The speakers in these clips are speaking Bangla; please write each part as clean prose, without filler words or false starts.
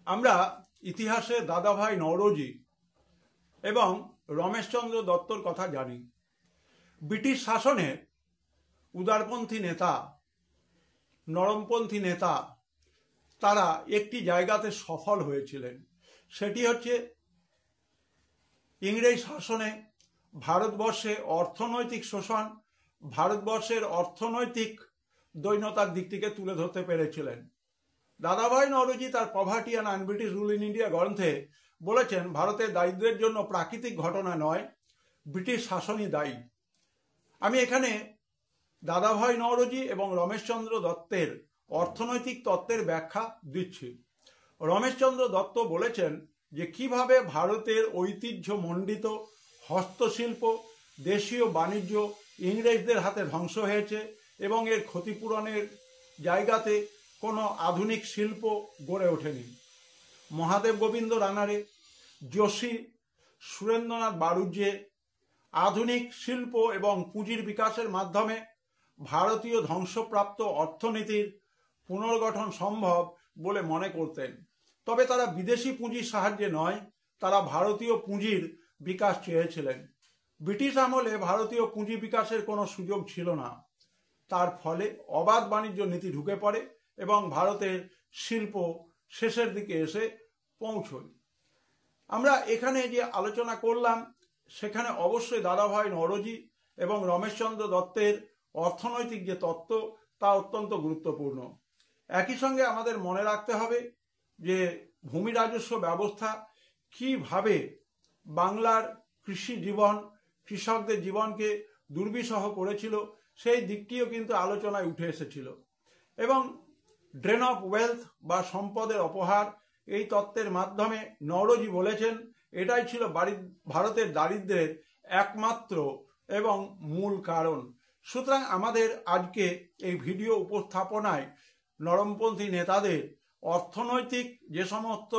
আমরা ইতিহাসে দাদাভাই নওরোজি এবং রমেশচন্দ্র দত্তর কথা জানি। ব্রিটিশ শাসনে উদারপন্থী নেতা, নরমপন্থী নেতা তারা একটি জায়গাতে সফল হয়েছিলেন, সেটি হচ্ছে ইংরেজ শাসনে ভারতবর্ষে অর্থনৈতিক শোষণ, ভারতবর্ষের অর্থনৈতিক দৈন্যতার দিকটিকে তুলে ধরতে পেরেছিলেন। দাদাভাই নওরোজি তার poverty and British rule in India গ্রন্থে বলেছেন, ভারতের দারিদ্র্যের জন্য প্রাকৃতিক ঘটনা নয়, ব্রিটিশ শাসনই দায়ী। আমি এখানে দাদাভাই নওরোজি এবং রমেশচন্দ্র দত্তের অর্থনৈতিক তত্ত্বের ব্যাখ্যা দিচ্ছি। রমেশচন্দ্র দত্ত বলেছেন যে কিভাবে ভারতের ঐতিহ্যমণ্ডিত হস্তশিল্প, দেশীয় বাণিজ্য ইংরেজদের হাতে ধ্বংস হয়েছে এবং এর ক্ষতিপূরণের জায়গাতে কোনো আধুনিক শিল্প গড়ে ওঠেনি। মহাদেব গোবিন্দ রানারে, যোশী, সুরেন্দ্রনাথ বাড়ুজ্যে আধুনিক শিল্প এবং পুঁজির বিকাশের মাধ্যমে ভারতীয় ধ্বংসপ্রাপ্ত অর্থনীতির পুনর্গঠন সম্ভব বলে মনে করতেন। তবে তারা বিদেশি পুঁজির সাহায্যে নয়, তারা ভারতীয় পুঁজির বিকাশ চেয়েছিলেন। ব্রিটিশ আমলে ভারতীয় পুঁজি বিকাশের কোনো সুযোগ ছিল না। তার ফলে অবাধ বাণিজ্য নীতি ঢুকে পড়ে এবং ভারতের শিল্প শেষের দিকে এসে পৌঁছয়। আমরা এখানে যে আলোচনা করলাম সেখানে অবশ্যই দাদাভাই নওরোজি এবং রমেশচন্দ্র দত্তের অর্থনৈতিক যে তত্ত্ব তা অত্যন্ত গুরুত্বপূর্ণ। একই সঙ্গে আমাদের মনে রাখতে হবে যে ভূমি রাজস্ব ব্যবস্থা কিভাবে বাংলার কৃষি জীবন, কৃষকদের জীবনকে দুর্বিষহ করেছিল, সেই দিকটিও কিন্তু আলোচনায় উঠে এসেছিল। এবং ড্রেন অফ ওয়েলথ বা সম্পদের অপহার, এই তত্ত্বের মাধ্যমে নওরোজি বলেছেন এটাই ছিল ভারতের দারিদ্র্যের একমাত্র এবং মূল কারণ। সুতরাং আমাদের আজকে এই ভিডিও উপস্থাপনায় নরমপন্থী নেতাদের অর্থনৈতিক যে সমস্ত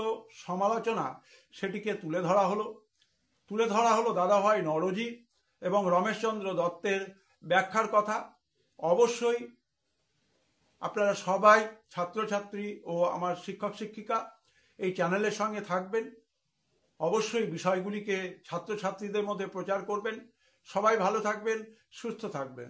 সমালোচনা সেটিকে তুলে ধরা হলো দাদাভাই নওরোজি এবং রমেশচন্দ্র দত্তের ব্যাখ্যার কথা। অবশ্যই আপনারা সবাই ছাত্রছাত্রী ও আমার শিক্ষক শিক্ষিকা এই চ্যানেলের সঙ্গে থাকবেন। অবশ্যই বিষয়গুলিকে ছাত্রছাত্রীদের মধ্যে প্রচার করবেন। সবাই ভালো থাকবেন, সুস্থ থাকবেন।